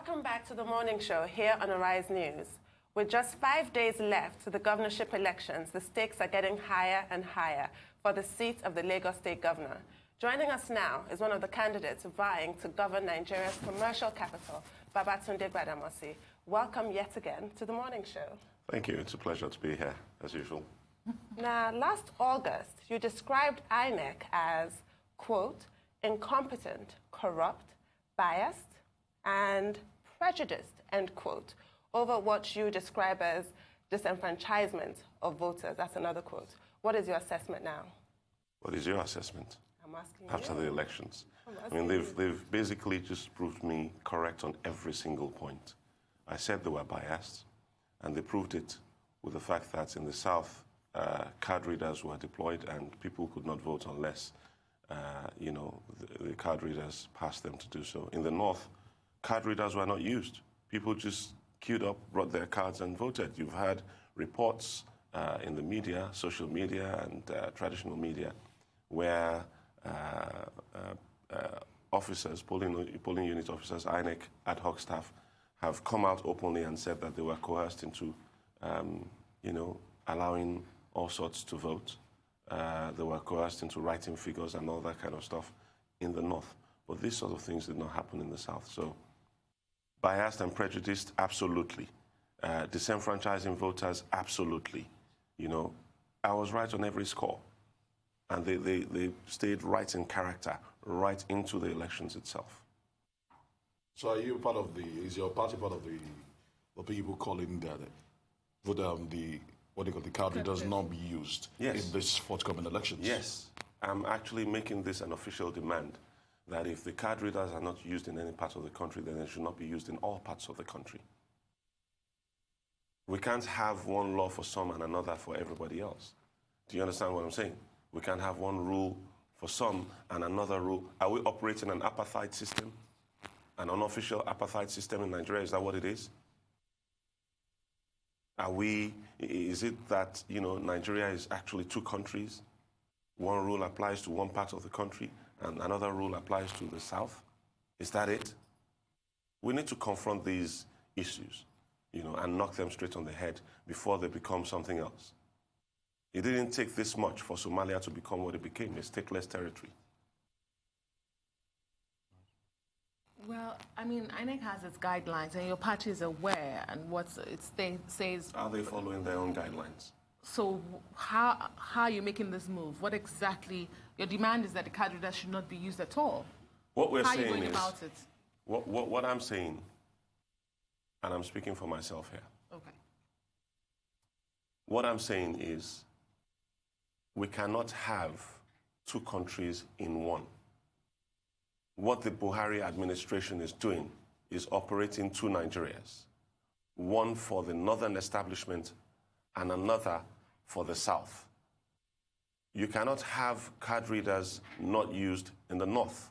Welcome back to the morning show here on Arise News. With just 5 days left to the governorship elections, the stakes are getting higher and higher for the seat of the Lagos State Governor. Joining us now is one of the candidates vying to govern Nigeria's commercial capital, Babatunde Gbadamosi. Welcome yet again to the morning show. Thank you. It's a pleasure to be here, as usual. Now, last August, you described INEC as, quote, incompetent, corrupt, biased, and prejudiced, end quote, over what you describe as disenfranchisement of voters. That's another quote. What is your assessment now? What is your assessment? I'm asking after you. the elections? I mean, they've basically just proved me correct on every single point. I said they were biased, and they proved it with the fact that in the South, card readers were deployed and people could not vote unless, the card readers passed them to do so. In the North, card readers were not used. People just queued up, brought their cards and voted. You've had reports in the media, social media and traditional media, where officers, polling unit officers, INEC ad hoc staff, have come out openly and said that they were coerced into, allowing all sorts to vote. They were coerced into writing figures and all that kind of stuff in the North. But these sort of things did not happen in the South. So biased and prejudiced, absolutely. Disenfranchising voters, absolutely. I was right on every score. And they stayed right in character, right into the elections itself. So are you part of is your party part of the people calling the card readers not be used in this forthcoming elections? Yes. I'm actually making this an official demand that if the card readers are not used in any part of the country, then they should not be used in all parts of the country. We can't have one law for some and another for everybody else. Do you understand what I'm saying? We can't have one rule for some and another rule. Are we operating an apartheid system? An unofficial apartheid system in Nigeria? Is that what it is? Is it that, Nigeria is actually two countries? One rule applies to one part of the country and another rule applies to the South? Is that it? We need to confront these issues, and knock them straight on the head before they become something else. It didn't take this much for Somalia to become what it became, a stateless territory. Well, I mean, INEC has its guidelines, and your party is aware, and what it says... Are they following their own guidelines? So how are you making this move? What exactly... Your demand is that the card readers should not be used at all. What we're saying is... How are you going about it? What I'm saying, and I'm speaking for myself here. Okay. What I'm saying is we cannot have two countries in one. What the Buhari administration is doing is operating two Nigerias, one for the northern establishment and another for the South. You cannot have card readers not used in the North,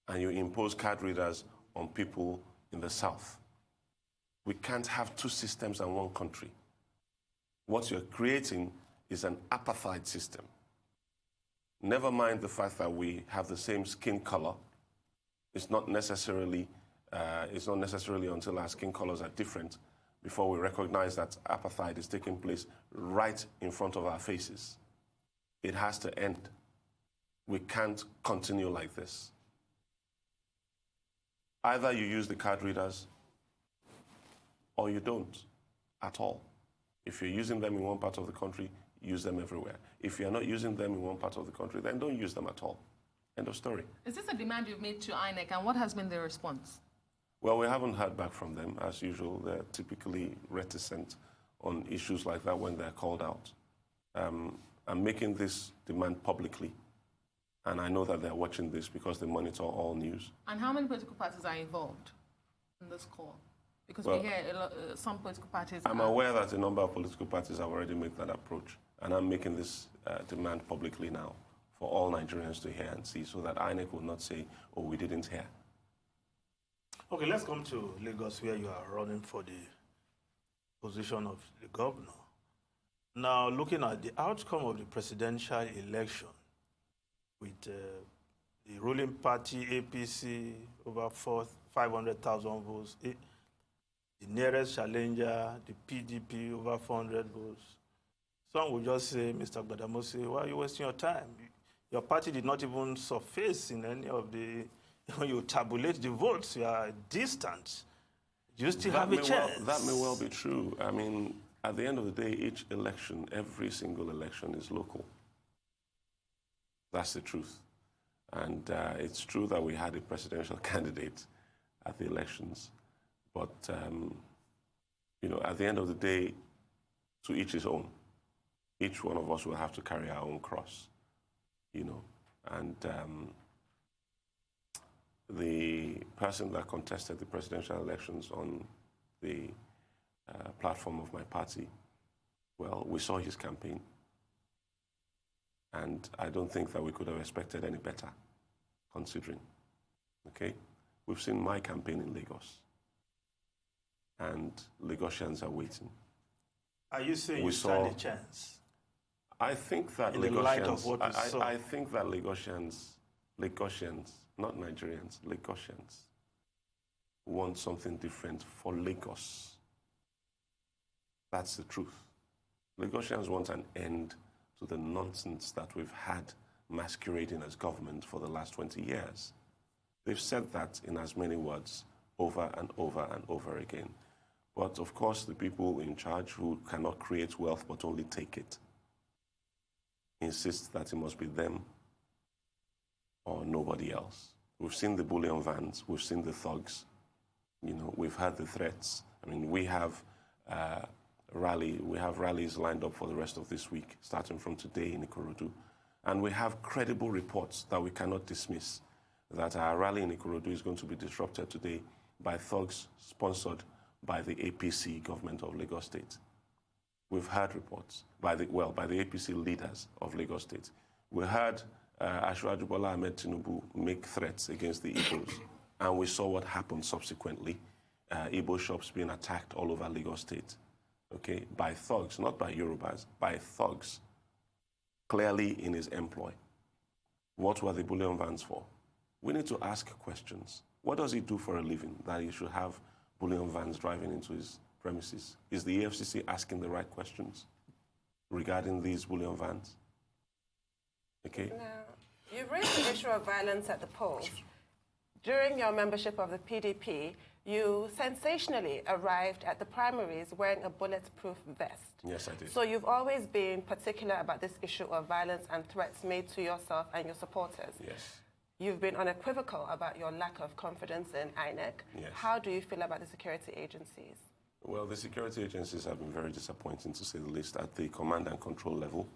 and you impose card readers on people in the South. We can't have two systems and one country. What you're creating is an apartheid system. Never mind the fact that we have the same skin color. It's not necessarily until our skin colors are different before we recognize that apartheid is taking place right in front of our faces. It has to end. We can't continue like this. Either you use the card readers or you don't at all. If you're using them in one part of the country, use them everywhere. If you're not using them in one part of the country, then don't use them at all. End of story. Is this a demand you've made to INEC, and what has been their response? Well, we haven't heard back from them. As usual, they're typically reticent on issues like that when they're called out. I'm making this demand publicly, and I know that they're watching this because they monitor all news. And how many political parties are involved in this call? Because we hear some political parties... I'm aware that a number of political parties have already made that approach, and I'm making this demand publicly now for all Nigerians to hear and see, so that INEC will not say, oh, we didn't hear. Okay, let's come to Lagos, where you are running for the position of the governor. Now, looking at the outcome of the presidential election, with the ruling party, APC, over 500,000 votes. The nearest challenger, the PDP, over 400 votes. Some would just say, Mr. Gbadamosi, why are you wasting your time? Your party did not even surface in any of the, when you tabulate the votes, you are distant. You still have a chance. That may well be true. I mean, at the end of the day, each election, every single election is local. That's the truth. And it's true that we had a presidential candidate at the elections. But, you know, at the end of the day, to each his own. Each one of us will have to carry our own cross, you know. And the person that contested the presidential elections on the platform of my party, well, we saw his campaign. And I don't think that we could have expected any better, considering, okay? We've seen my campaign in Lagos, and Lagosians are waiting. Are you saying you stand a chance? I think that in the light of what we saw. I think that Lagosians, not Nigerians, Lagosians want something different for Lagos. That's the truth. Lagosians want an end to the nonsense that we've had masquerading as government for the last 20 years. They've said that in as many words over and over and over again. But of course, the people in charge who cannot create wealth but only take it insist that it must be them or nobody else. We've seen the bullion vans, we've seen the thugs, you know, we've had the threats. I mean, we have rallies lined up for the rest of this week, starting from today in Ikorodu. And we have credible reports that we cannot dismiss that our rally in Ikorodu is going to be disrupted today by thugs sponsored by the APC government of Lagos State. We've heard reports by the APC leaders of Lagos State. We heard Asiwaju Bola Ahmed Tinubu make threats against the Igbos, and we saw what happened subsequently, Igbo shops being attacked all over Lagos State, okay, by thugs, not by Yorubas, by thugs, clearly in his employ. What were the bullion vans for? We need to ask questions. What does he do for a living that he should have bullion vans driving into his premises? Is the EFCC asking the right questions regarding these bullion vans? Okay. Now, you raised the issue of violence at the polls. During your membership of the PDP, you sensationally arrived at the primaries wearing a bulletproof vest. Yes, I did. So you've always been particular about this issue of violence and threats made to yourself and your supporters. Yes. You've been unequivocal about your lack of confidence in INEC. Yes. How do you feel about the security agencies? Well, the security agencies have been very disappointing, to say the least, at the command and control level.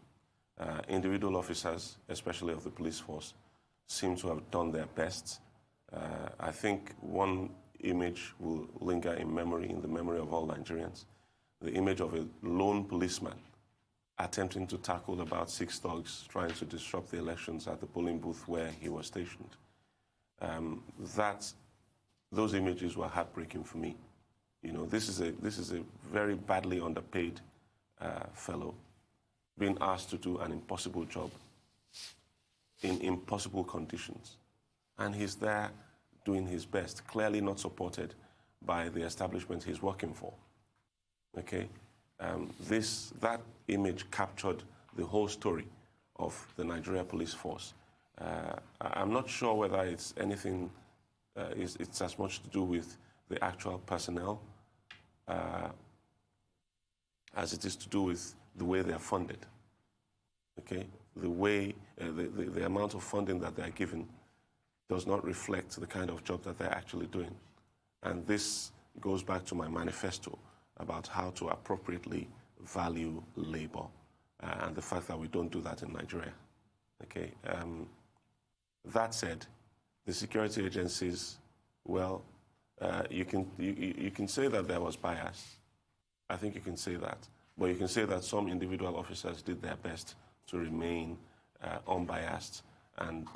Individual officers, especially of the police force, seem to have done their best. I think one image will linger in the memory of all Nigerians. The image of a lone policeman attempting to tackle about 6 thugs trying to disrupt the elections at the polling booth where he was stationed. Those images were heartbreaking for me. You know, this is a very badly underpaid fellow being asked to do an impossible job in impossible conditions. And he's there doing his best, clearly not supported by the establishment he's working for. Okay? That image captured the whole story of the Nigeria police force. I'm not sure whether it's anything, it's as much to do with the actual personnel as it is to do with the way they are funded. Okay? The way, the amount of funding that they are given does not reflect the kind of job that they're actually doing. And this goes back to my manifesto about how to appropriately value labor and the fact that we don't do that in Nigeria. Okay? That said, the security agencies, well, you can say that there was bias. I think you can say that. But you can say that some individual officers did their best to remain unbiased and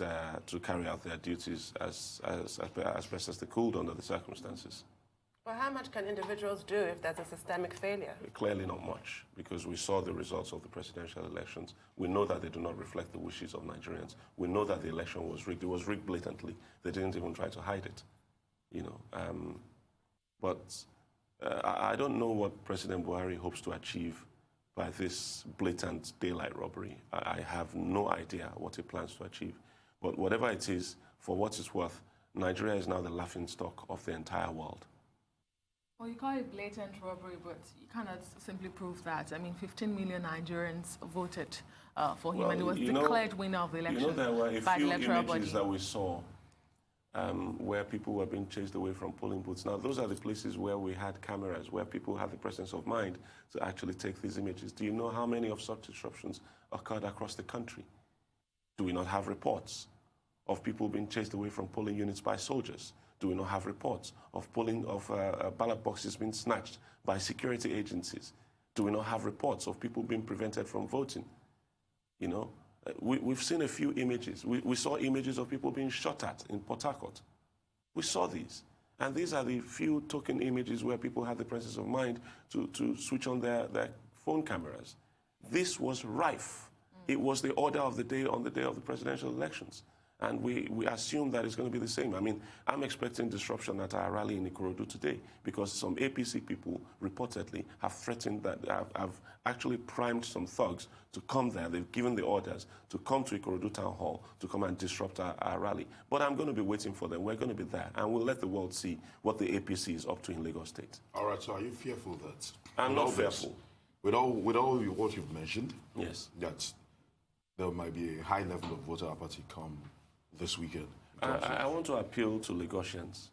to carry out their duties as best as they could under the circumstances. Well, how much can individuals do if there's a systemic failure? Clearly not much, because we saw the results of the presidential elections. We know that they do not reflect the wishes of Nigerians. We know that the election was rigged. It was rigged blatantly. They didn't even try to hide it. you know. But I don't know what President Buhari hopes to achieve by this blatant daylight robbery. I have no idea what he plans to achieve. But whatever it is, for what it's worth, Nigeria is now the laughingstock of the entire world. Well, you call it blatant robbery, but you cannot simply prove that. I mean, 15 million Nigerians voted for him, and he was declared winner of the election. You know, there were a by few the electoral images body that we saw where people were being chased away from polling booths. Now, those are the places where we had cameras, where people had the presence of mind to actually take these images. Do you know how many of such disruptions occurred across the country? Do we not have reports of people being chased away from polling units by soldiers? Do we not have reports of ballot boxes being snatched by security agencies? Do we not have reports of people being prevented from voting? You know, we've seen a few images. We saw images of people being shot at in Port Harcourt. We saw these. And these are the few token images where people had the presence of mind to switch on their phone cameras. This was rife. It was the order of the day on the day of the presidential elections. And we assume that it's going to be the same. I mean, I'm expecting disruption at our rally in Ikorodu today because some APC people reportedly have threatened that, have actually primed some thugs to come there. They've given the orders to come to Ikorodu Town Hall to come and disrupt our rally. But I'm going to be waiting for them. We're going to be there. And we'll let the world see what the APC is up to in Lagos State. All right, so are you fearful that... I'm not fearful. With all what you've mentioned, yes, that there might be a high level of voter apathy come this weekend? I want to appeal to Lagosians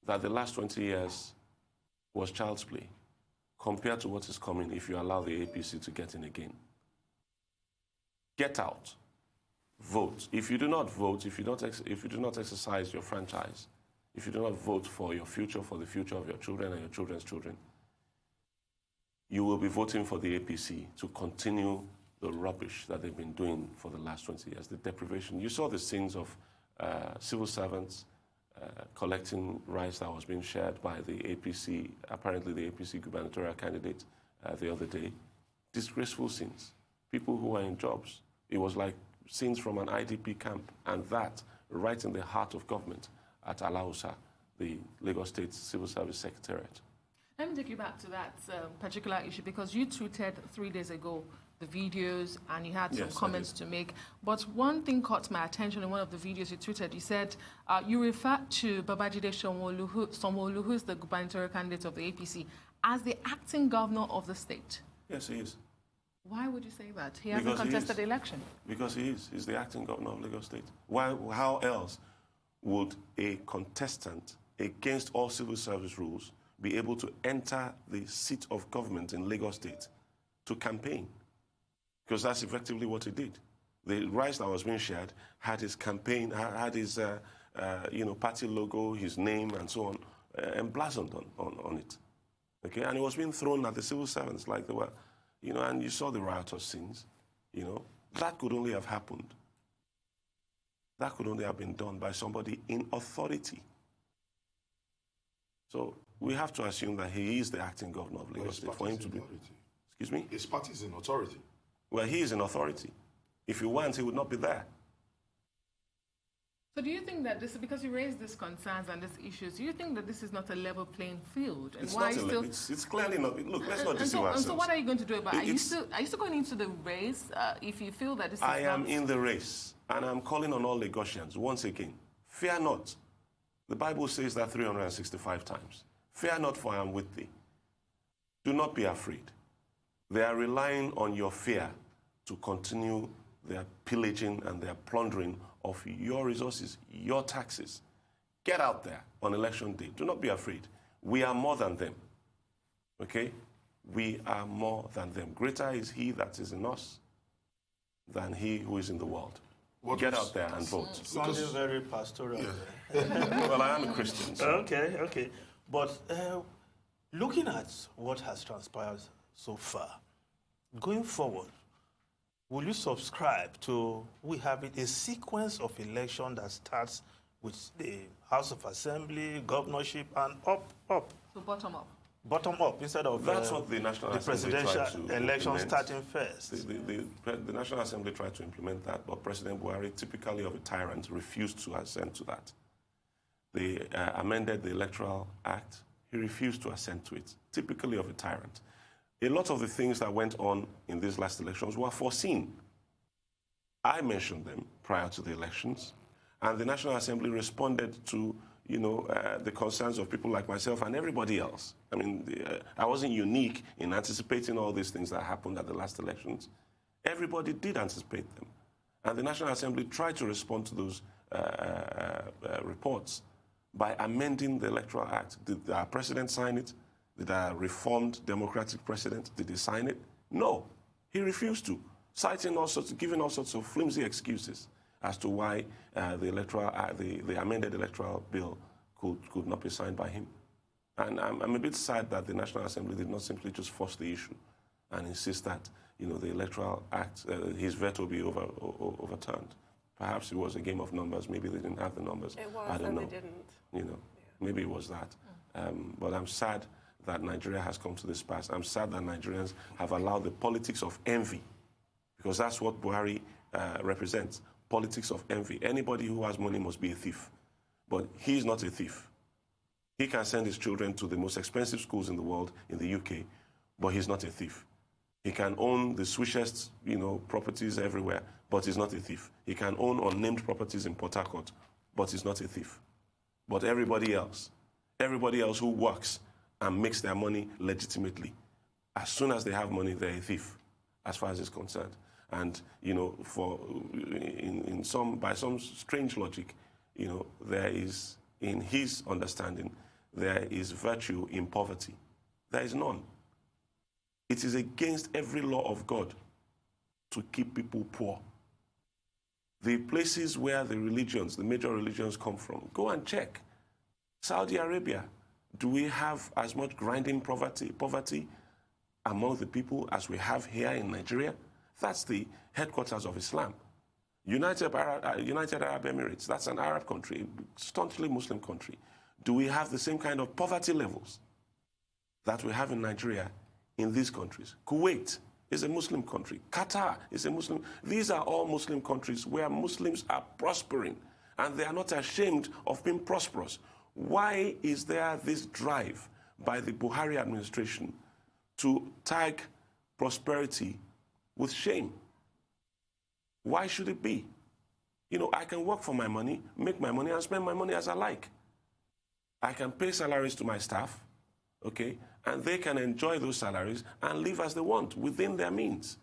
that the last 20 years was child's play compared to what is coming if you allow the APC to get in again. Get out. Vote. If you do not vote, if you do not exercise your franchise, if you do not vote for your future, for the future of your children and your children's children, you will be voting for the APC to continue the rubbish that they've been doing for the last 20 years, the deprivation. You saw the scenes of civil servants collecting rice that was being shared by the APC, apparently the APC gubernatorial candidate the other day. Disgraceful scenes. People who were in jobs. It was like scenes from an IDP camp, and that right in the heart of government at Alausa, the Lagos State Civil Service Secretariat. Let me take you back to that particular issue, because you tweeted 3 days ago the videos and you had some comments to make. But one thing caught my attention in one of the videos you tweeted. You said you referred to Babajide Sanwo-Olu, who is the gubernatorial candidate of the APC, as the acting governor of the state. Yes, he is. Why would you say that? He hasn't contested the election. Because he is. He's the acting governor of Lagos State. Why? How else would a contestant against all civil service rules be able to enter the seat of government in Lagos State to campaign? Because that's effectively what he did. The rice that was being shared had his campaign, had his party logo, his name, and so on, emblazoned on it. Okay, and it was being thrown at the civil servants like they were, and you saw the riotous scenes. That could only have happened. That could only have been done by somebody in authority. So we have to assume that he is the acting governor of Lagos State for him to be. Excuse me? His party is in authority. Well, he is in authority. If he weren't, he would not be there. So do you think that this, because you raised these concerns and these issues, do you think that this is not a level playing field? And it's why not it's clearly not. Look, let's not deceive ourselves. And so what are you going to do about it? Are you still going into the race if you feel that this is I am in the race, and I'm calling on all Lagosians once again. Fear not. The Bible says that 365 times. Fear not, for I am with thee. Do not be afraid. They are relying on your fear to continue their pillaging and their plundering of your resources, your taxes. Get out there on election day. Do not be afraid. We are more than them. Okay? We are more than them. Greater is he that is in us than he who is in the world. Get out there and vote. Sounding very pastoral. Yeah. Well, I am a Christian. So. Okay. But looking at what has transpired so far, going forward, will you subscribe to we having a sequence of election that starts with the House of Assembly, governorship, and up? So bottom up. Bottom up instead of that's what the National Assembly presidential election starting first. The National Assembly tried to implement that, but President Buhari, typically of a tyrant, refused to assent to that. they amended the Electoral Act. He refused to assent to it, typically of a tyrant. A lot of the things that went on in these last elections were foreseen. I mentioned them prior to the elections, and the National Assembly responded to, the concerns of people like myself and everybody else. I mean, I wasn't unique in anticipating all these things that happened at the last elections. Everybody did anticipate them. And the National Assembly tried to respond to those reports by amending the Electoral Act. Did our president sign it? Did our reformed democratic president, did he sign it? No, he refused to, citing all sorts, giving all sorts of flimsy excuses as to why the amended electoral bill could not be signed by him. And I'm a bit sad that the National Assembly did not simply just force the issue and insist that, the Electoral Act, his veto be overturned. Perhaps it was a game of numbers. Maybe they didn't have the numbers. It was, I don't and know. they didn't. Yeah. Maybe it was that. But I'm sad that Nigeria has come to this pass. I'm sad that Nigerians have allowed the politics of envy, because that's what Buhari represents, politics of envy. Anybody who has money must be a thief. But he's not a thief. He can send his children to the most expensive schools in the world, in the UK, but he's not a thief. He can own the swishest, properties everywhere, but he's not a thief. He can own unnamed properties in Port Harcourt, but he's not a thief. But everybody else who works and makes their money legitimately, as soon as they have money, they're a thief, as far as it's concerned. And, by some strange logic, there is, in his understanding, there is virtue in poverty. There is none. It is against every law of God to keep people poor. The places where the major religions come from, go and check. Saudi Arabia, do we have as much grinding poverty among the people as we have here in Nigeria? That's the headquarters of Islam. United Arab Emirates, that's an Arab country, staunchly Muslim country. Do we have the same kind of poverty levels that we have in Nigeria in these countries? Kuwait is a Muslim country. Qatar is a Muslim. These are all Muslim countries where Muslims are prospering, and they are not ashamed of being prosperous. Why is there this drive by the Buhari administration to tag prosperity with shame? Why should it be? I can work for my money, make my money, and spend my money as I like. I can pay salaries to my staff, okay, and they can enjoy those salaries and live as they want within their means.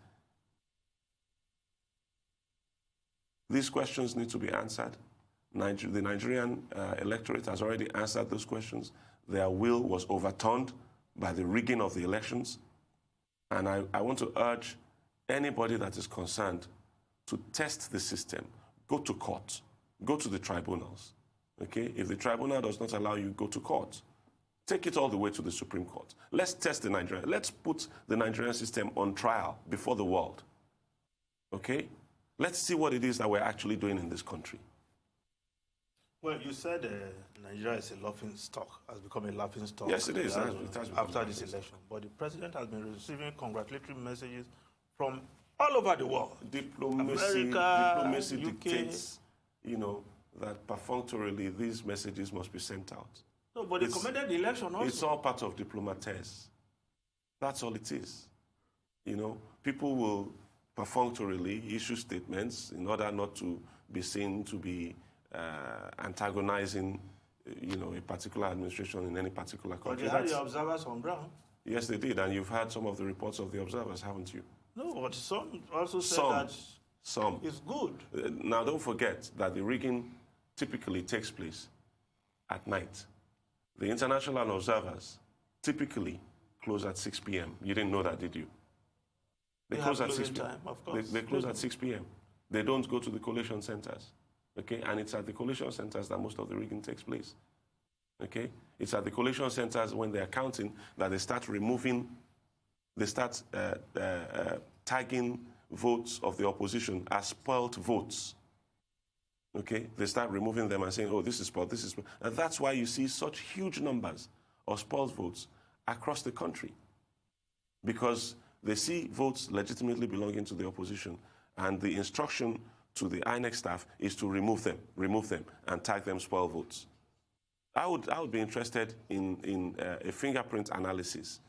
These questions need to be answered. The Nigerian electorate has already answered those questions. Their will was overturned by the rigging of the elections. And I want to urge anybody that is concerned to test the system. Go to court. Go to the tribunals. Okay? If the tribunal does not allow you, go to court. Take it all the way to the Supreme Court. Let's test the Nigerian. Let's put the Nigerian system on trial before the world. Okay? Let's see what it is that we're actually doing in this country. Well, you said Nigeria is a laughing stock, has become a laughing stock. Yes, it is. After this election. But the president has been receiving congratulatory messages from all over the world. Diplomacy UK. dictates, that perfunctorily these messages must be sent out. No, but they commended the election also. It's all part of diplomates. That's all it is. People will perfunctorily issue statements in order not to be seen to be antagonizing, a particular administration in any particular country. But they had the observers on ground. Yes, they did, and you've heard some of the reports of the observers, haven't you? No, but some also said that it's good. Now, don't forget that the rigging typically takes place at night. The international observers typically close at 6 p.m. You didn't know that, did you? They close at 6 p.m. Of course. They close at 6 p.m. They don't go to the collation centers. Okay, and it's at the collation centers that most of the rigging takes place. Okay, it's at the collation centers when they're counting that they start tagging votes of the opposition as spoiled votes. Okay, they start removing them and saying, oh, this is spoiled, this is spoiled. And that's why you see such huge numbers of spoiled votes across the country. Because they see votes legitimately belonging to the opposition, and the instruction to the INEC staff is to remove them, and tag them spoiled votes. I would be interested in a fingerprint analysis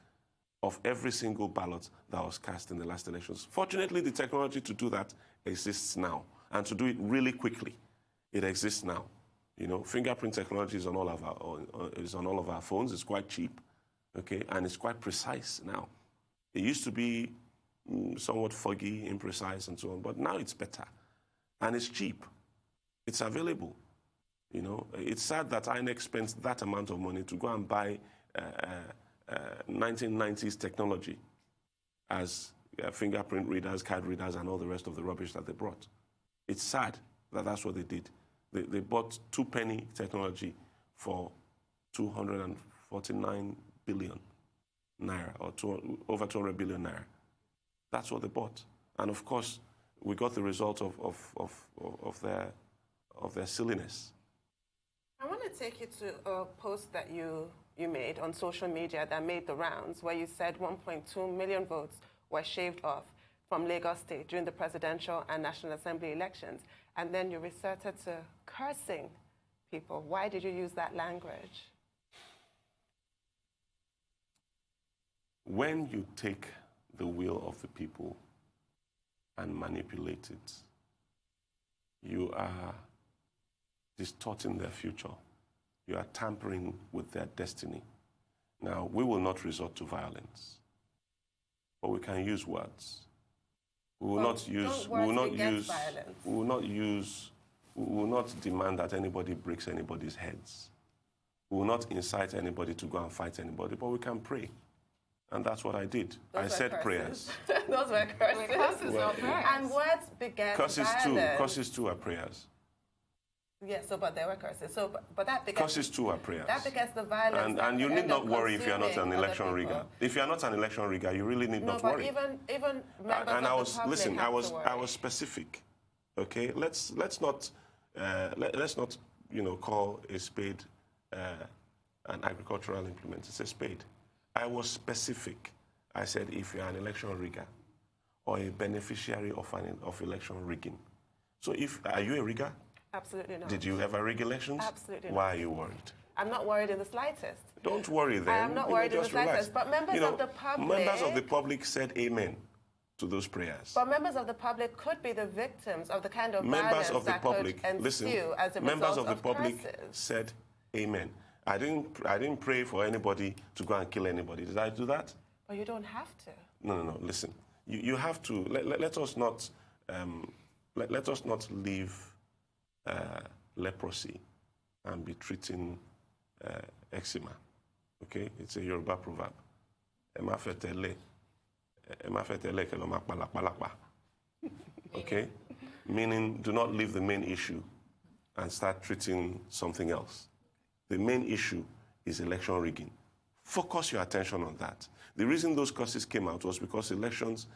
of every single ballot that was cast in the last elections. Fortunately, the technology to do that exists now, and to do it really quickly, it exists now. You know, fingerprint technology is on all of our phones. It's quite cheap, okay, and it's quite precise now. It used to be somewhat foggy, imprecise, and so on, but now it's better, and it's cheap. It's available. You know, it's sad that INEC spends that amount of money to go and buy 1990s technology as fingerprint readers, card readers, and all the rest of the rubbish that they brought. It's sad that that's what they did. They bought 2-penny technology for 249 billion naira, or over 200 billion naira. That's what they bought. And of course, we got the result of their silliness. I want to take you to a post that you made on social media that made the rounds, where you said 1.2 million votes were shaved off from Lagos State during the presidential and National Assembly elections. And then you resorted to cursing people. Why did you use that language? When you take the will of the people and manipulate it, you are distorting their future. You are tampering with their destiny. Now, we will not resort to violence, but we can use words. We will not use. We will not use. Violence. We will not use. We will not demand that anybody breaks anybody's heads. We will not incite anybody to go and fight anybody, but we can pray. And that's what I did. I said prayers. Those were curses. Curses are prayers. And words began Curses violence. Curses too are prayers. Yes, but there were curses. But that began. Curses too are prayers. That begets the violence. And you need not worry if you are not an election rigger. If you are not an election rigger, you really need not worry. Even members and of the public listen, have to worry. I was specific. Okay, let's not call a spade an agricultural implement. It's a spade. I was specific. I said if you are an election rigger or a beneficiary of election rigging. So are you a rigger? Absolutely not. Did you ever rig elections? Absolutely not. Why are you worried? I'm not worried in the slightest. Don't worry then. I am not worried in the slightest. But members of the public said amen to those prayers. But members of the public could be the victims of the kind of violence that could ensue as a result of members of the public curses. said amen. I didn't pray for anybody to go and kill anybody. Did I do that? But you don't have to. No. Listen, you have to. Let us not leave leprosy and be treating eczema. Okay, it's a Yoruba proverb. Okay, meaning do not leave the main issue and start treating something else. The main issue is election rigging. Focus your attention on that. The reason those curses came out was because elections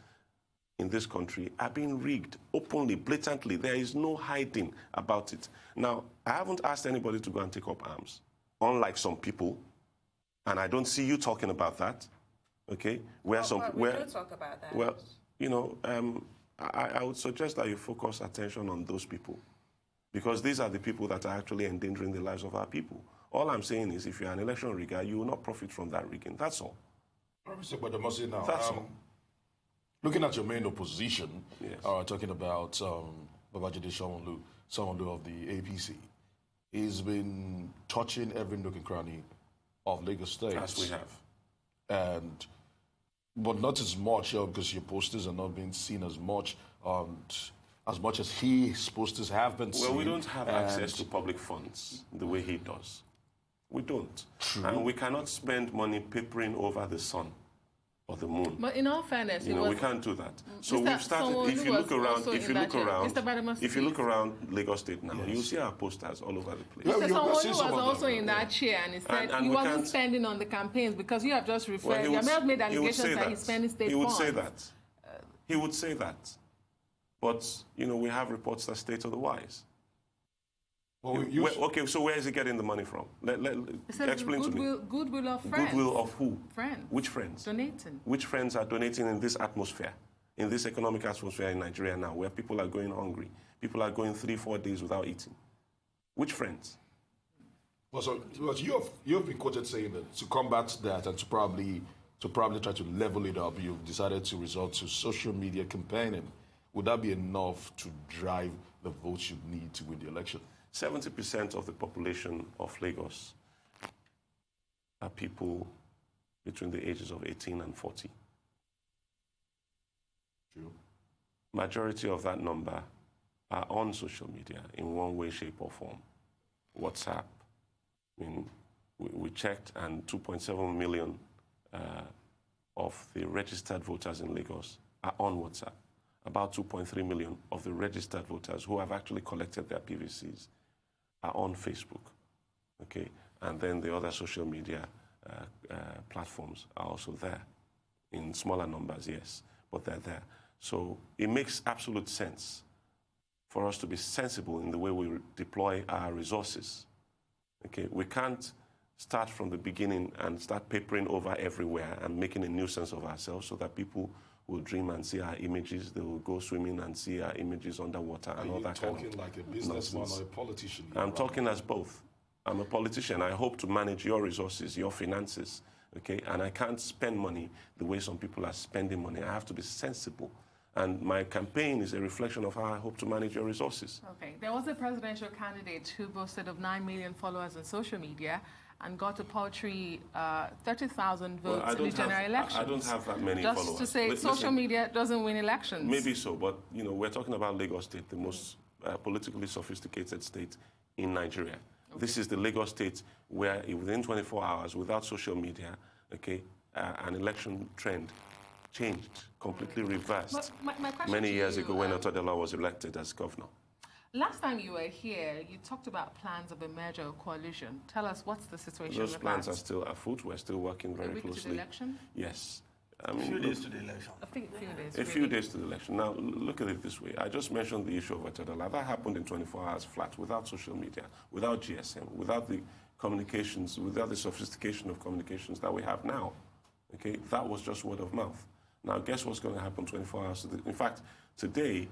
in this country are being rigged openly, blatantly. There is no hiding about it. Now, I haven't asked anybody to go and take up arms, unlike some people, and I don't see you talking about that. Okay, we do talk about that. Well, I would suggest that you focus attention on those people, because these are the people that are actually endangering the lives of our people. All I'm saying is, if you're an election rigger, you will not profit from that rigging. That's all. Mr. Gbadamosi, now, that's all. Looking at your main opposition, yes. Talking about Babajide Sanwo-Olu of the APC, he's been touching every nook and cranny of Lagos State. As we have. But not as much, because your posters are not being seen as much as his posters have been seen. Well, we don't have access to public funds the way he does. We don't. True. And we cannot spend money papering over the sun or the moon. But in all fairness, we can't do that. So we've started. If you look around Lagos State now, you'll see our posters all over the place. Mr. Sanwo-Olu was also in that chair, and he said he wasn't spending on the campaigns because you have just referred. You have made allegations that he's spending state funds. He would say that. He would say that. But we have reports that state otherwise. Well, okay, so where is he getting the money from? Explain to me. Goodwill of friends. Goodwill of who? Friends. Which friends? Donating. Which friends are donating in this atmosphere, in this economic atmosphere in Nigeria now, where people are going hungry? People are going 3-4 days without eating. Which friends? Well, so you've been quoted saying that to combat that and to probably try to level it up, you've decided to resort to social media campaigning. Would that be enough to drive the votes you need to win the election? 70% of the population of Lagos are people between the ages of 18 and 40. True. Majority of that number are on social media in one way, shape, or form. WhatsApp. I mean, we checked, and 2.7 million of the registered voters in Lagos are on WhatsApp. About 2.3 million of the registered voters who have actually collected their PVCs are on Facebook, okay? And then the other social media platforms are also there, in smaller numbers, yes, but they're there. So it makes absolute sense for us to be sensible in the way we deploy our resources, okay? We can't start from the beginning and start papering over everywhere and making a nuisance of ourselves so that people will dream and see our images. They will go swimming and see our images underwater and all that kind of talking like a businessman or a politician? I'm talking as both. I'm a politician. I hope to manage your resources, your finances, okay? And I can't spend money the way some people are spending money. I have to be sensible. And my campaign is a reflection of how I hope to manage your resources. Okay. There was a presidential candidate who boasted of 9 million followers on social media and got a paltry 30,000 votes in the general elections. I don't have that many followers. Just to say, social media doesn't win elections. Maybe so, but you know, we're talking about Lagos State, the most politically sophisticated state in Nigeria. Okay. This is the Lagos State where within 24 hours, without social media, okay, an election trend changed, completely reversed my many years ago when Otodela was elected as governor. Last time you were here, you talked about plans of a merger or coalition. Tell us, what's the situation Those with plans that? are still afoot. We're still working very closely. To the election? Yes. I mean, a few days to the election. I think a few days. A few days to the election. Now, look at it this way. I just mentioned the issue of Otodela. That happened in 24 hours flat, without social media, without GSM, without the communications, without the sophistication of communications that we have now. Okay, that was just word of mouth. Now, guess what's going to happen 24 hours? In fact, today,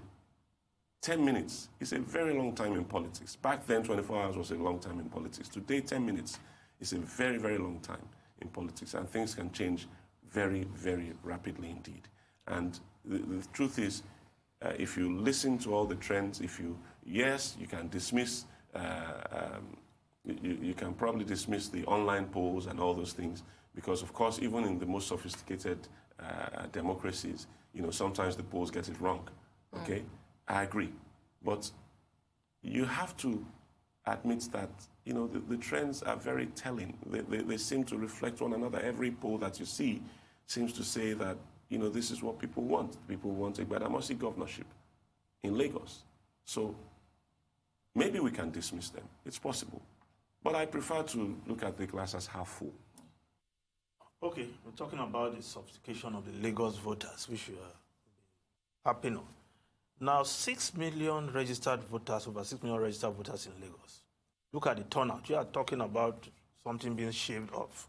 10 minutes is a very long time in politics. Back then, 24 hours was a long time in politics. Today, 10 minutes is a very, very long time in politics, and things can change very, very rapidly indeed. And the truth is, if you listen to all the trends, yes, you can dismiss, you can probably dismiss the online polls and all those things, because of course, even in the most sophisticated democracies, you know, sometimes the polls get it wrong, okay? I agree. But you have to admit that, you know, the trends are very telling. They seem to reflect one another. Every poll that you see seems to say that, you know, this is what people want. People want a Gbadamosi governorship in Lagos. So maybe we can dismiss them. It's possible. But I prefer to look at the glass as half full. Okay, we're talking about the sophistication of the Lagos voters, which we are happy on. Now, 6 million registered voters, over 6 million registered voters in Lagos. Look at the turnout. You are talking about something being shaved off.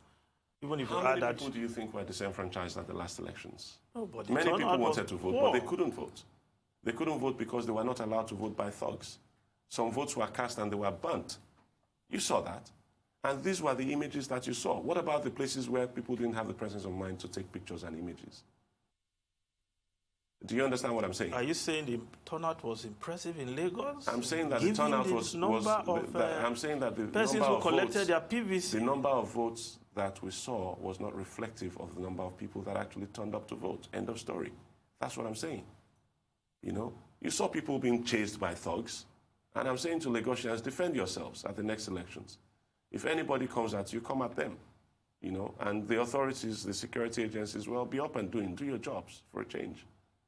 Even if you add that... How many people do you think were disenfranchised at the last elections? Oh, but many people wanted to vote, but they couldn't vote. They couldn't vote because they were not allowed to vote by thugs. Some votes were cast and they were burnt. You saw that. And these were the images that you saw. What about the places where people didn't have the presence of mind to take pictures and images? Do you understand what I'm saying? Are you saying the turnout was impressive in Lagos? I'm saying that the turnout was I'm saying that the persons who collected their PVC. The number of votes that we saw was not reflective of the number of people that actually turned up to vote. End of story. That's what I'm saying. You know, you saw people being chased by thugs, and I'm saying to Lagosians, defend yourselves at the next elections. If anybody comes at you, come at them. You know, and the authorities, the security agencies, well, be up and do your jobs for a change.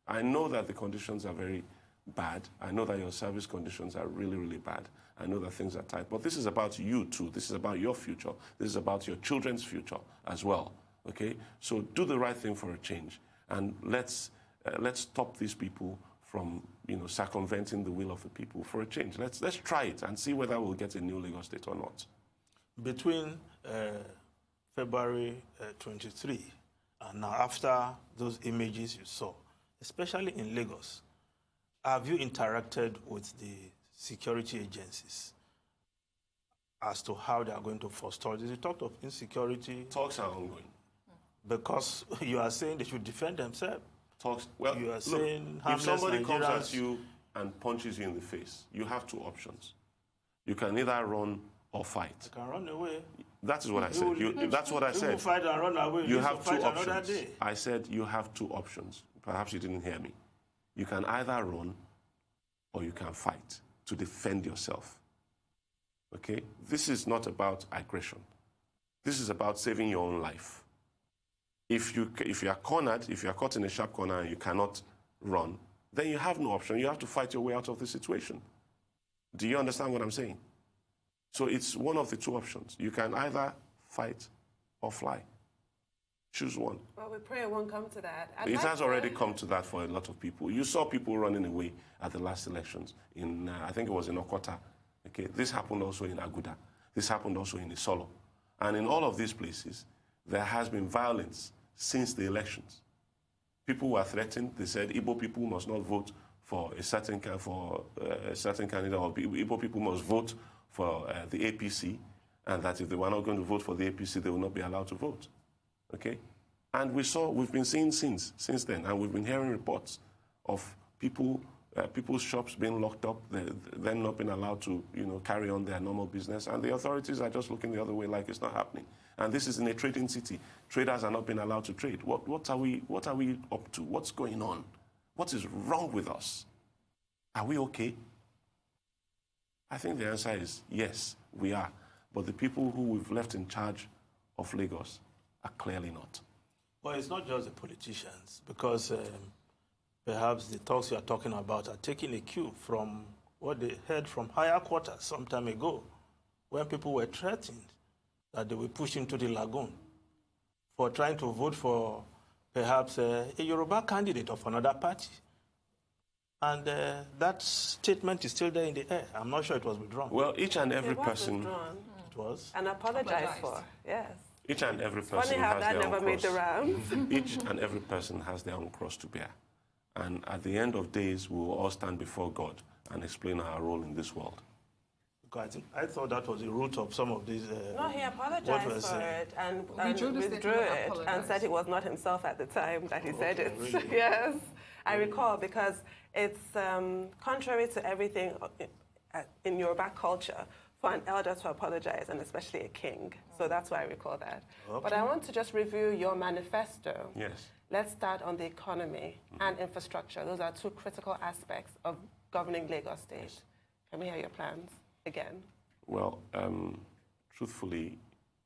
I know that the conditions are very bad. I know that your service conditions are really, really bad. I know that things are tight. But this is about you too. This is about your future. This is about your children's future as well. Okay? So do the right thing for a change. And let's stop these people from, you know, circumventing the will of the people for a change. Let's try it and see whether we'll get a new Lagos State or not. Between February 23 and now after those images you saw, especially in Lagos, have you interacted with the security agencies? as to how they are going to forestall this? You talked of insecurity. Talks are ongoing. Because you are saying they should defend themselves. Talks. Well, you are look, saying if somebody Nigerians comes at you and punches you in the face, you have two options. You can either run or fight. You can run away. That is what I said. That's what I said. You fight and run away. You have two options. Another day. I said you have two options. Perhaps you didn't hear me. You can either run or you can fight to defend yourself. Okay? This is not about aggression. This is about saving your own life. If you are cornered, if you are caught in a sharp corner and you cannot run, then you have no option. You have to fight your way out of the situation. Do you understand what I'm saying? So it's one of the two options. You can either fight or fly. Choose one. Well, we pray it won't come to that. It has already come to that for a lot of people. You saw people running away at the last elections in, I think it was in Okota. Okay, this happened also in Aguda. This happened also in Isolo. And in all of these places, there has been violence since the elections. People were threatened. They said Igbo people must not vote for a certain candidate, or Igbo people must vote for the APC, and that if they were not going to vote for the APC, they will not be allowed to vote. Okay? And we've been seeing since then, and we've been hearing reports of people's shops being locked up, them not being allowed to, carry on their normal business, and the authorities are just looking the other way like it's not happening. And this is in a trading city. Traders are not being allowed to trade. What are we up to? What's going on? What is wrong with us? Are we okay? I think the answer is yes, we are. But the people who we've left in charge of Lagos are clearly not. Well, it's not just the politicians, because perhaps the talks you are talking about are taking a cue from what they heard from higher quarters some time ago, when people were threatened that they were pushed into the lagoon for trying to vote for perhaps a Yoruba candidate of another party. And that statement is still there in the air. I'm not sure it was withdrawn. Well, each and every person... It was. And apologized for, yes. Each and every person Funny how has that their never own made the cross. rounds. Each and every person has their own cross to bear. And at the end of days, we will all stand before God and explain our role in this world. I thought that was the root of some of these... no, he apologized for it and withdrew it and said it was not himself at the time that he said it. Really? Yes, I recall, because it's contrary to everything in Yoruba culture for an elder to apologize, and especially a king. So that's why I recall that. Okay. But I want to just review your manifesto. Yes. Let's start on the economy and infrastructure. Those are two critical aspects of governing Lagos State. Yes. Can we hear your plans again? Well, truthfully,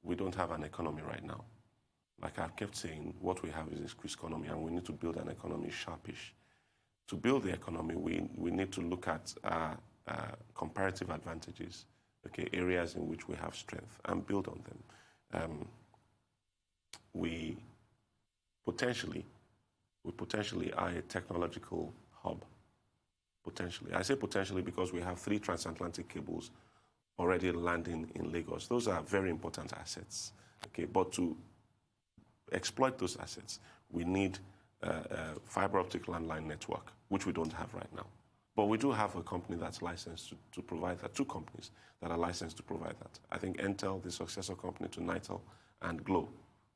we don't have an economy right now. Like I've kept saying, what we have is a squeeze economy, and we need to build an economy sharpish. To build the economy, we need to look at comparative advantages, okay, areas in which we have strength, and build on them. We potentially are a technological hub. Potentially. I say potentially because we have 3 transatlantic cables already landing in Lagos. Those are very important assets. Okay, but to exploit those assets, we need a fiber optic landline network, which we don't have right now. But we do have a company that's licensed to provide that, 2 companies that are licensed to provide that. I think Entel, the successor company to Nitel, and Glo.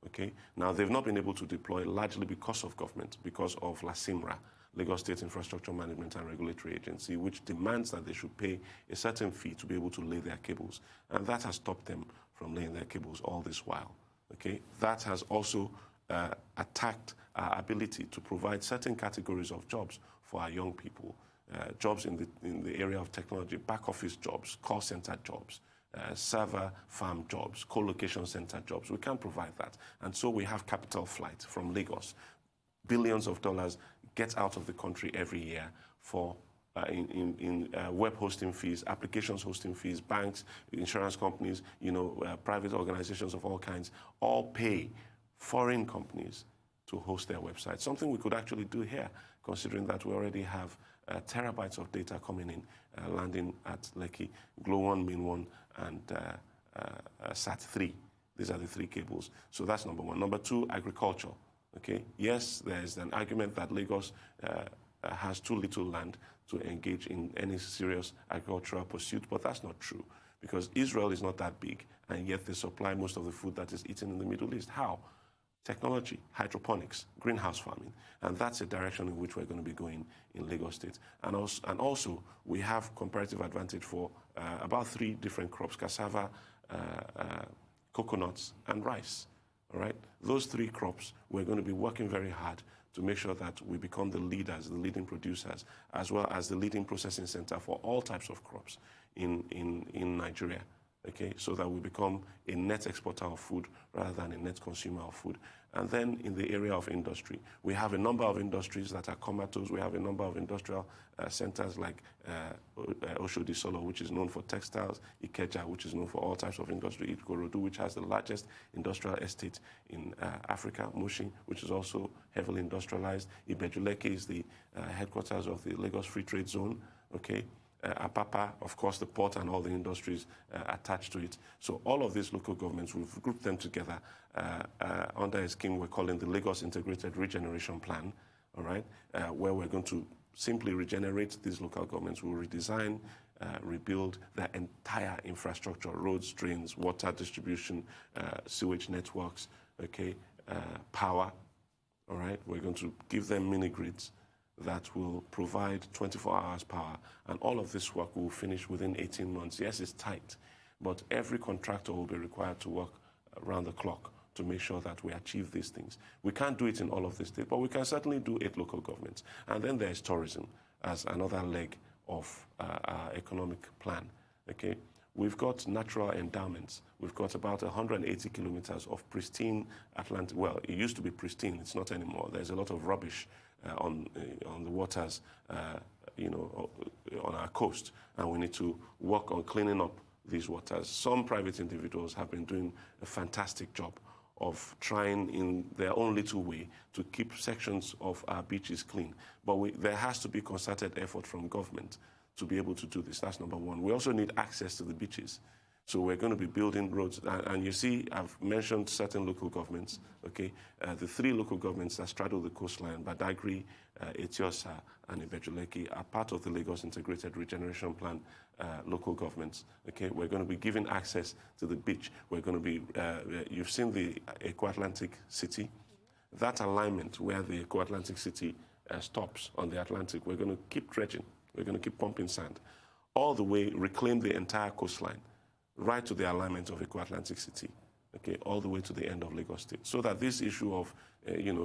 Okay? Now, they've not been able to deploy largely because of government, because of LASIMRA, Lagos State Infrastructure Management and Regulatory Agency, which demands that they should pay a certain fee to be able to lay their cables. And that has stopped them from laying their cables all this while. Okay? That has also attacked our ability to provide certain categories of jobs for our young people. Jobs in the area of technology, back office jobs, call center jobs, server farm jobs, co-location center jobs. We can't provide that. And so we have capital flight from Lagos. Billions of dollars get out of the country every year for in web hosting fees, applications hosting fees, banks, insurance companies, private organizations of all kinds, all pay foreign companies to host their websites. Something we could actually do here, considering that we already have terabytes of data coming in, landing at Lekki, Glo 1, Main 1, and Sat 3. These are the 3 cables. So that's number 1. Number 2, agriculture. Okay. Yes, there's an argument that Lagos has too little land to engage in any serious agricultural pursuit, but that's not true, Because Israel is not that big, and yet they supply most of the food that is eaten in the Middle East. How? Technology, hydroponics, greenhouse farming. And that's a direction in which we're going to be going in Lagos State. And also we have comparative advantage for about 3 different crops: cassava, coconuts, and rice. All right? Those 3 crops, we're going to be working very hard to make sure that we become the leaders, the leading producers, as well as the leading processing center for all types of crops in Nigeria. Okay, so that we become a net exporter of food rather than a net consumer of food. And then in the area of industry, we have a number of industries that are comatose. We have a number of industrial centers like Oshodi Solo, which is known for textiles, Ikeja, which is known for all types of industry, Ikorodu, which has the largest industrial estate in Africa, Mushin, which is also heavily industrialized. Ibejuleke is the headquarters of the Lagos Free Trade Zone, okay? Apapa, of course, the port and all the industries attached to it. So all of these local governments, we've grouped them together under a scheme we're calling the Lagos Integrated Regeneration Plan, all right, where we're going to simply regenerate these local governments. We'll redesign, rebuild their entire infrastructure: roads, drains, water distribution, sewage networks, okay, power, all right. We're going to give them mini-grids that will provide 24 hours power. And all of this work will finish within 18 months. Yes, it's tight, but every contractor will be required to work around the clock to make sure that we achieve these things. We can't do it in all of the states, but we can certainly do 8 local governments. And then there's tourism as another leg of our economic plan, okay? We've got natural endowments. We've got about 180 kilometers of pristine Atlantic. Well, it used to be pristine. It's not anymore. There's a lot of rubbish on the waters, on our coast, and we need to work on cleaning up these waters. Some private individuals have been doing a fantastic job of trying in their own little way to keep sections of our beaches clean. But there has to be concerted effort from government to be able to do this. That's number one. We also need access to the beaches. So we're going to be building roads. And you see, I've mentioned certain local governments, okay? The 3 local governments that straddle the coastline, Badagry, Etiosa, and Ibejuleke, are part of the Lagos Integrated Regeneration Plan local governments, okay? We're going to be giving access to the beach. We're going to be, you've seen the Eco-Atlantic City. That alignment where the Eco-Atlantic City stops on the Atlantic, we're going to keep dredging. We're going to keep pumping sand. All the way, reclaim the entire coastline, right to the alignment of Eco-Atlantic City, okay, all the way to the end of Lagos State. So that this issue of,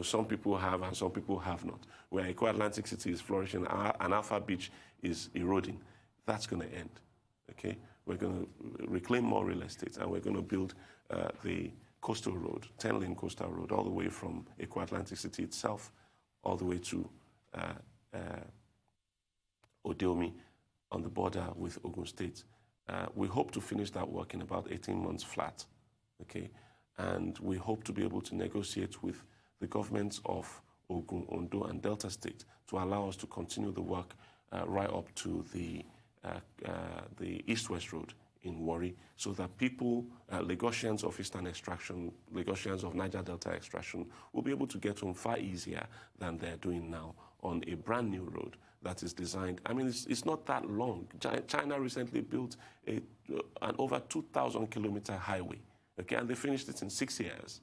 some people have and some people have not, where Eco-Atlantic City is flourishing and Alpha Beach is eroding, that's going to end, okay? We're going to reclaim more real estate, and we're going to build the coastal road, 10-lane coastal road, all the way from Eco-Atlantic City itself, all the way to Odeomi on the border with Ogun State. We hope to finish that work in about 18 months flat, okay? And we hope to be able to negotiate with the governments of Ogun, Ondo, and Delta State to allow us to continue the work right up to the East-West Road in Warri, so that people, Lagosians of Eastern extraction, Lagosians of Niger Delta extraction, will be able to get home far easier than they're doing now on a brand new road that is designed. I mean, it's not that long. China recently built an over 2,000 kilometer highway, okay, and they finished it in 6 years.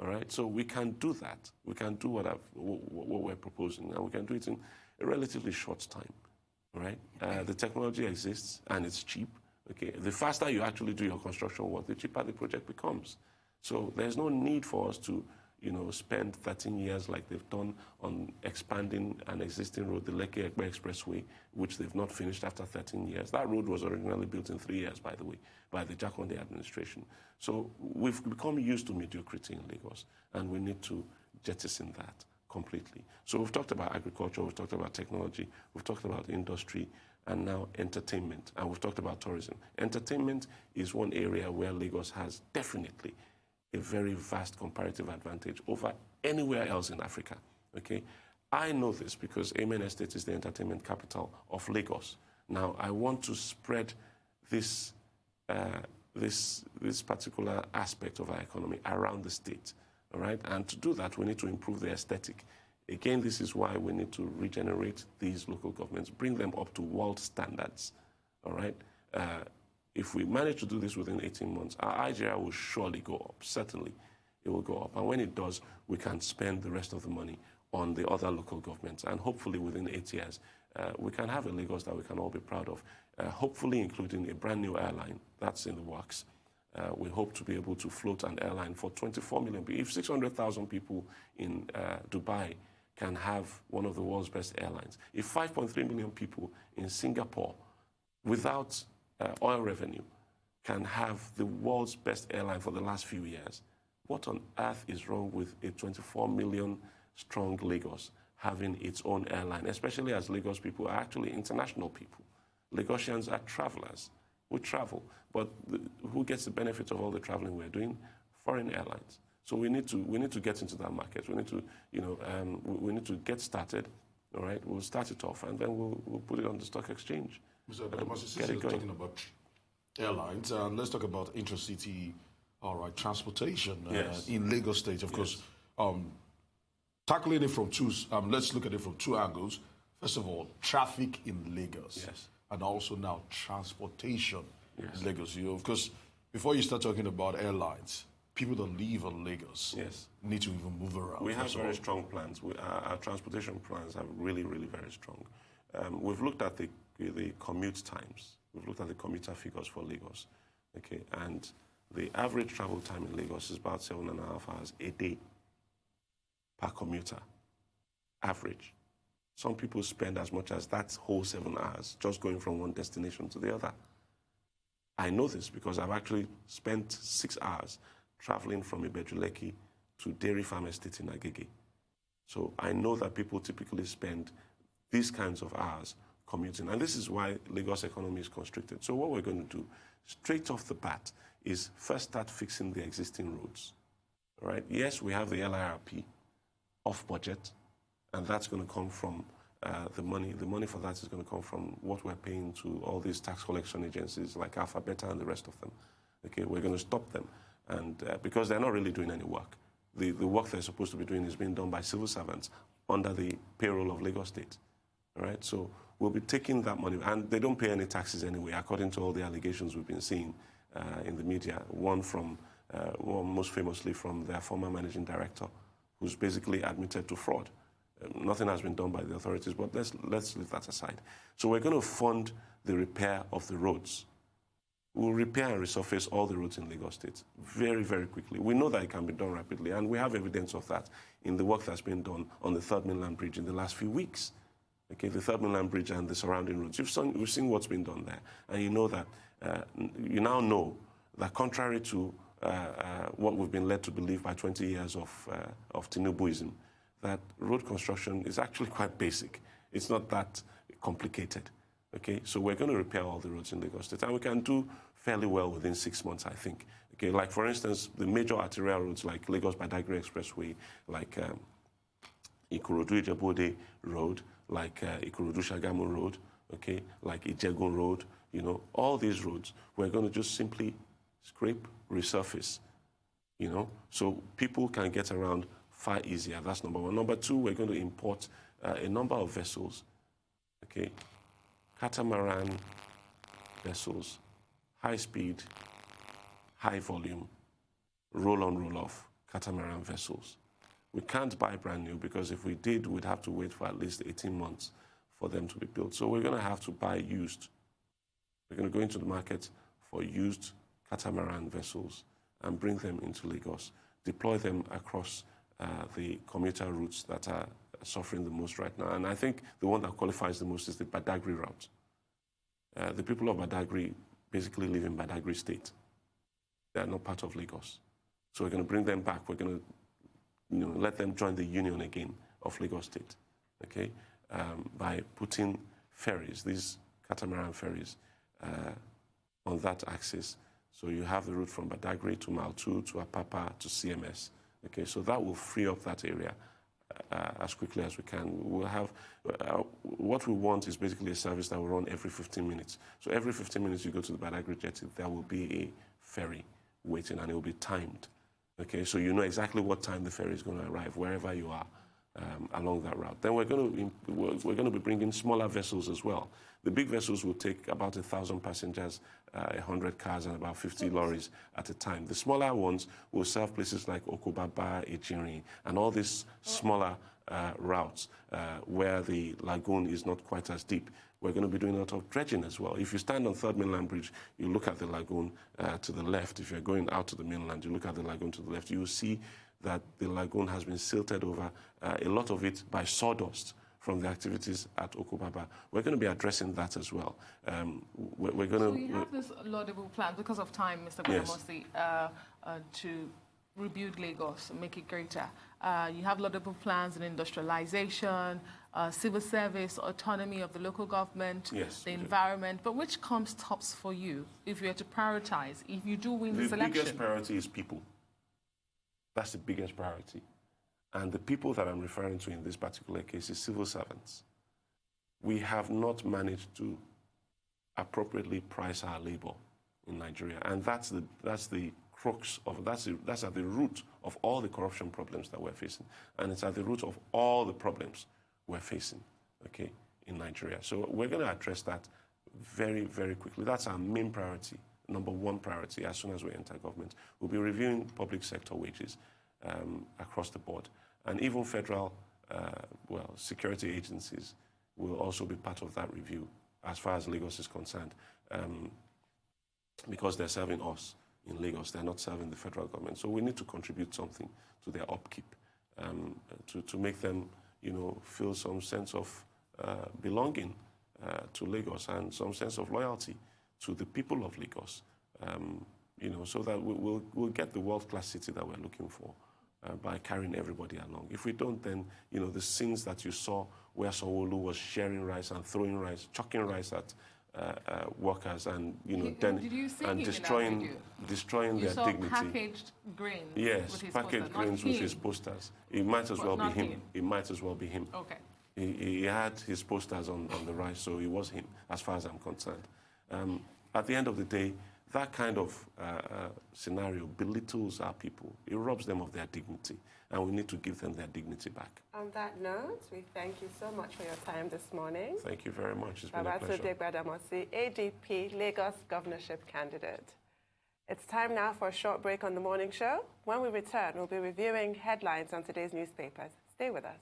All right, so we can do that. We can do what we're proposing, and we can do it in a relatively short time. All right, the technology exists and it's cheap. Okay, the faster you actually do your construction work, the cheaper the project becomes. So there's no need for us to, spend 13 years like they've done on expanding an existing road, the Lekki-Ekpe Expressway, which they've not finished after 13 years. That road was originally built in 3 years, by the way, by the Jakonde administration. So we've become used to mediocrity in Lagos, and we need to jettison that completely. So we've talked about agriculture, we've talked about technology, we've talked about industry, and now entertainment, and we've talked about tourism. Entertainment is one area where Lagos has definitely a very vast comparative advantage over anywhere else in Africa, okay? I know this because Amen Estate is the entertainment capital of Lagos. Now, I want to spread this particular aspect of our economy around the state, all right? And to do that, we need to improve the aesthetic. Again, this is why we need to regenerate these local governments, bring them up to world standards, all right? if we manage to do this within 18 months, our IGR will surely go up. Certainly, it will go up. And when it does, we can spend the rest of the money on the other local governments. And hopefully within 8 years, we can have a Lagos that we can all be proud of, hopefully including a brand new airline that's in the works. We hope to be able to float an airline for 24 million people. If 600,000 people in Dubai can have one of the world's best airlines, if 5.3 million people in Singapore without oil revenue can have the world's best airline for the last few years, what on earth is wrong with a 24 million strong Lagos having its own airline, especially as Lagos people are actually international people. Lagosians are travelers. We travel, but who gets the benefit of all the traveling we're doing? Foreign airlines. So we need to get into that market. We need to, we need to get started. All right, we'll start it off, and then we'll put it on the stock exchange. Mr. Gbadamosi, since you're talking about airlines, let's talk about intercity, transportation in Lagos State. Of course, tackling it from two. Let's look at it from two angles. First of all, traffic in Lagos. Yes. And also now transportation in Lagos. Of course, before you start talking about airlines, people that live in Lagos need to even move around. We have very strong plans. Our transportation plans are really, really very strong. We've looked at the commute times. We've looked at the commuter figures for Lagos. Okay, and the average travel time in Lagos is about 7.5 hours a day per commuter. Average. Some people spend as much as that whole 7 hours just going from one destination to the other. I know this because I've actually spent 6 hours traveling from Ibejuleki to Dairy Farm Estate in Agege. So I know that people typically spend these kinds of hours commuting. And this is why Lagos economy is constricted. So what we're going to do straight off the bat is first start fixing the existing roads. All right? Yes, we have the LIRP off budget, and that's going to come from the money. The money for that is going to come from what we're paying to all these tax collection agencies like Alpha, Beta, and the rest of them. Okay, we're going to stop them, and because they're not really doing any work. The work they're supposed to be doing is being done by civil servants under the payroll of Lagos State. All right, so we'll be taking that money, and they don't pay any taxes anyway, according to all the allegations we've been seeing in the media. One most famously from their former managing director, who's basically admitted to fraud. Nothing has been done by the authorities, but let's leave that aside. So we're going to fund the repair of the roads. We'll repair and resurface all the roads in Lagos State very, very quickly. We know that it can be done rapidly, and we have evidence of that in the work that's been done on the Third Mainland Bridge in the last few weeks. Okay, the Third Mainland Bridge and the surrounding roads. We've seen what's been done there, and you know that you now know that contrary to what we've been led to believe by 20 years of Tinubuism, that road construction is actually quite basic. It's not that complicated. Okay, so we're going to repair all the roads in Lagos State, and we can do fairly well within 6 months, I think. Okay, like for instance, the major arterial roads like Lagos Badagry Expressway, like Ikorodu Ijebode Road, like Ikorodu Shagamu Road, okay, like Ijegun Road, all these roads, we're going to just simply scrape, resurface, so people can get around far easier. That's number one. Number two, we're going to import a number of vessels, okay, catamaran vessels, high speed, high volume, roll-on, roll-off catamaran vessels. We can't buy brand new because if we did, we'd have to wait for at least 18 months for them to be built. So we're going to have to buy used. We're going to go into the market for used catamaran vessels and bring them into Lagos, deploy them across the commuter routes that are suffering the most right now. And I think the one that qualifies the most is the Badagry route. The people of Badagry basically live in Badagry State. They are not part of Lagos. So we're going to bring them back. We're going to let them join the union again of Lagos State, okay, by putting ferries, these catamaran ferries, on that axis. So you have the route from Badagry to Maltu to Apapa to CMS. Okay, so that will free up that area as quickly as we can. We'll have, what we want is basically a service that will run every 15 minutes. So every 15 minutes you go to the Badagry jetty, there will be a ferry waiting, and it will be timed. Okay, so you know exactly what time the ferry is going to arrive, wherever you are. along that route. Then we're going to be bringing smaller vessels as well. The big vessels will take about 1,000 passengers, 100 cars, and about 50 lorries at a time. The smaller ones will serve places like Okobaba, Ejiri, and all these smaller routes where the lagoon is not quite as deep. We're going to be doing a lot of dredging as well. If you stand on 3rd Mainland Bridge, you look at the lagoon to the left. If you're going out to the mainland, you look at the lagoon to the left. You will see that the lagoon has been silted over, a lot of it by sawdust from the activities at Okobaba. We're going to be addressing that as well. We're going to... So you have this laudable plan, because of time, Mr. Gbadamosi, to rebuild Lagos and make it greater. You have laudable plans in industrialization, civil service, autonomy of the local government, the environment. But which comes tops for you if you are to prioritize, if you do win this election? The biggest priority is people. That's the biggest priority. And the people that I'm referring to in this particular case is civil servants. We have not managed to appropriately price our labor in Nigeria. And that's the crux of, that's at the root of all the corruption problems that we're facing. And it's at the root of all the problems we're facing, okay, in Nigeria. So we're going to address that very, very quickly. That's our main priority, number one priority as soon as we enter government. We'll be reviewing public sector wages across the board. And even federal, security agencies will also be part of that review as far as Lagos is concerned, because they're serving us in Lagos. They're not serving the federal government. So we need to contribute something to their upkeep, to make them, feel some sense of belonging to Lagos and some sense of loyalty to the people of Lagos, so that we'll get the world-class city that we're looking for by carrying everybody along. If we don't, then, the scenes that you saw where Sanwo-Olu was sharing rice and throwing rice, chucking rice at workers and, destroying their dignity. Packaged grains. Yes, packaged grains with his posters. It might as well be him. It might as well be him. Okay. He had his posters on the rice, so it was him, as far as I'm concerned. At the end of the day, that kind of scenario belittles our people. It robs them of their dignity, and we need to give them their dignity back. On that note, we thank you so much for your time this morning. Thank you very much. It's been a pleasure. Babatunde Gbadamosi, ADP Lagos Governorship Candidate. It's time now for a short break on the morning show. When we return, we'll be reviewing headlines on today's newspapers. Stay with us.